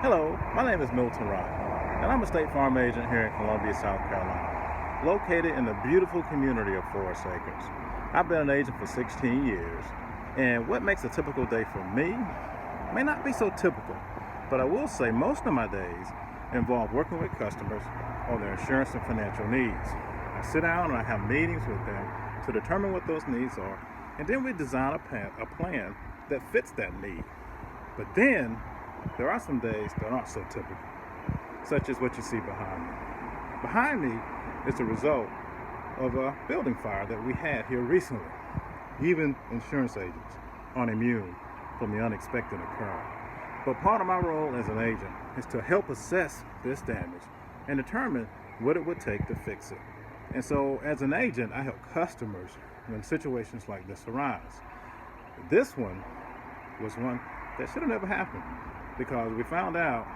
Hello, my name is Milton Wright, and I'm a State Farm agent here in Columbia, South Carolina, located in the beautiful community of Forest Acres. I've been an agent for 16 years, and what makes a typical day for me may not be so typical, but I will say most of my days involve working with customers on their insurance and financial needs. I sit down and I have meetings with them to determine what those needs are, and then we design a plan that fits that need. But then there are some days that aren't so typical, such as what you see behind me. Behind me is the result of a building fire that we had here recently. Even insurance agents aren't immune from the unexpected occurring. But part of my role as an agent is to help assess this damage and determine what it would take to fix it. And so as an agent, I help customers when situations like this arise. This one was one that should have never happened, because we found out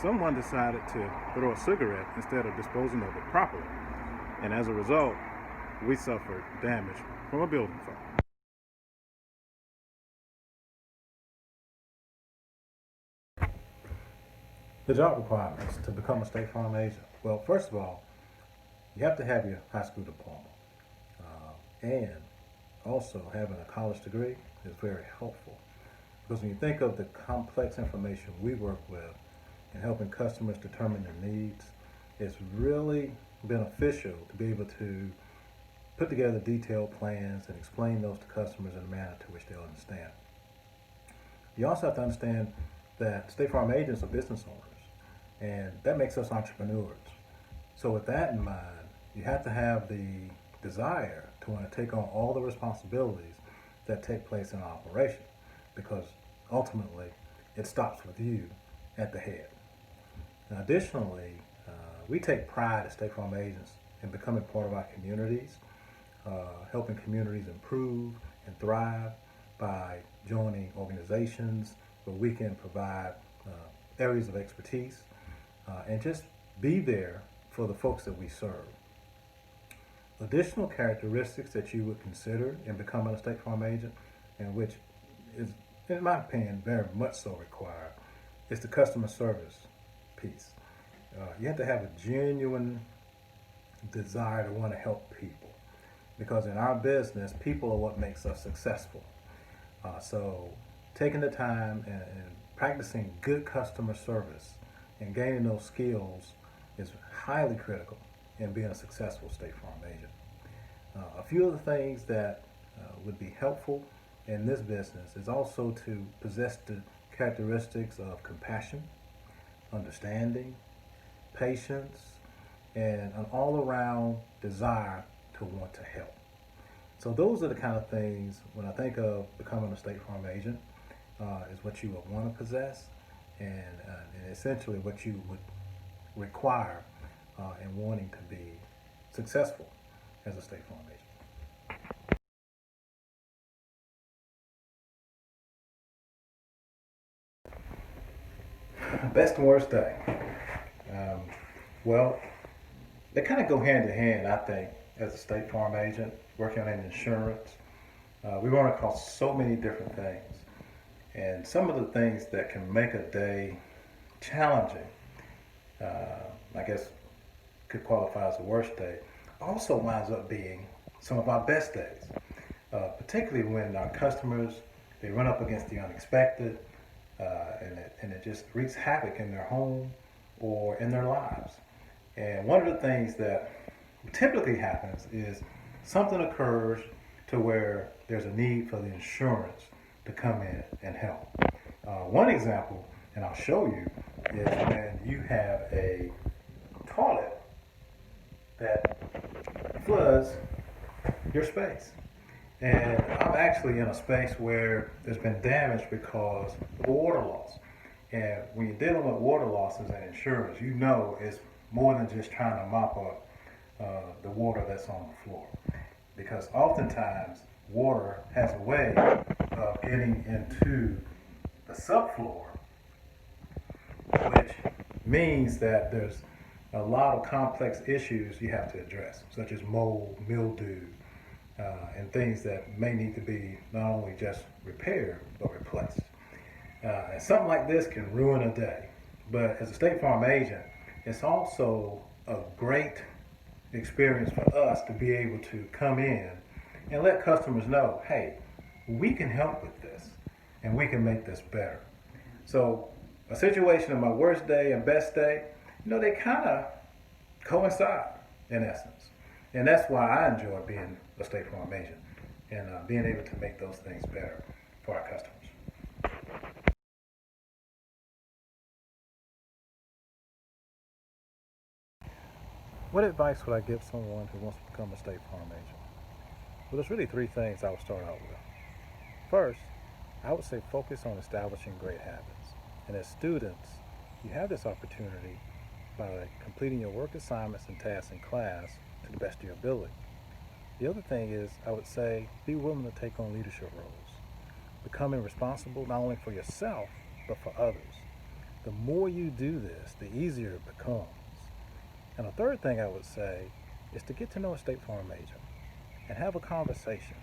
someone decided to throw a cigarette instead of disposing of it properly. And as a result, we suffered damage from a building fire. The job requirements to become a State Farm agent. Well, first of all, you have to have your high school diploma. And also having a college degree is very helpful. Because when you think of the complex information we work with in helping customers determine their needs, it's really beneficial to be able to put together detailed plans and explain those to customers in a manner to which they'll understand. You also have to understand that State Farm agents are business owners, and that makes us entrepreneurs. So with that in mind, you have to have the desire to want to take on all the responsibilities that take place in an operation, because ultimately it stops with you at the head. Now, additionally, we take pride as State Farm agents in becoming part of our communities, helping communities improve and thrive by joining organizations where we can provide areas of expertise and just be there for the folks that we serve. Additional characteristics that you would consider in becoming a State Farm agent, and which is, in my opinion, very much so required, is the customer service piece. You have to have a genuine desire to want to help people, because in our business, people are what makes us successful. So taking the time and practicing good customer service and gaining those skills is highly critical in being a successful State Farm agent. A few of the things that would be helpful in this business is also to possess the characteristics of compassion, understanding, patience, and an all-around desire to want to help. So those are the kind of things, when I think of becoming a State Farm agent, is what you would want to possess, and essentially what you would require in wanting to be successful as a State Farm agent. Best and worst day. Um, well, they kind of go hand in hand, I think, as a State Farm agent working in insurance. We run across so many different things, and some of the things that can make a day challenging, I guess, could qualify as a worst day, also winds up being some of our best days, particularly when our customers, they run up against the unexpected, and it just wreaks havoc in their home or in their lives. And one of the things that typically happens is something occurs to where there's a need for the insurance to come in and help. One example, and I'll show you, is when you have a toilet that floods your space. And I'm actually in a space where there's been damage because of water loss. And when you're dealing with water losses and insurance, you know it's more than just trying to mop up the water that's on the floor. Because oftentimes water has a way of getting into the subfloor, which means that there's a lot of complex issues you have to address, such as mold, mildew, and things that may need to be not only just repaired, but replaced. And something like this can ruin a day. But as a State Farm agent, it's also a great experience for us to be able to come in and let customers know, hey, we can help with this and we can make this better. So a situation of my worst day and best day, they kind of coincide in essence. And that's why I enjoy being a State Farm agent and being able to make those things better for our customers. What advice would I give someone who wants to become a State Farm agent? Well, there's really three things I would start out with. First, I would say focus on establishing great habits. And as students, you have this opportunity by completing your work assignments and tasks in class to the best of your ability. The other thing is, I would say, be willing to take on leadership roles, becoming responsible not only for yourself, but for others. The more you do this, the easier it becomes. And the third thing I would say is to get to know a State Farm agent and have a conversation,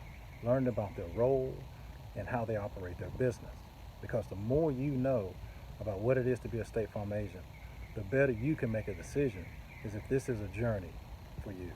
learn about their role and how they operate their business. Because the more you know about what it is to be a State Farm agent, the better you can make a decision as if this is a journey for you.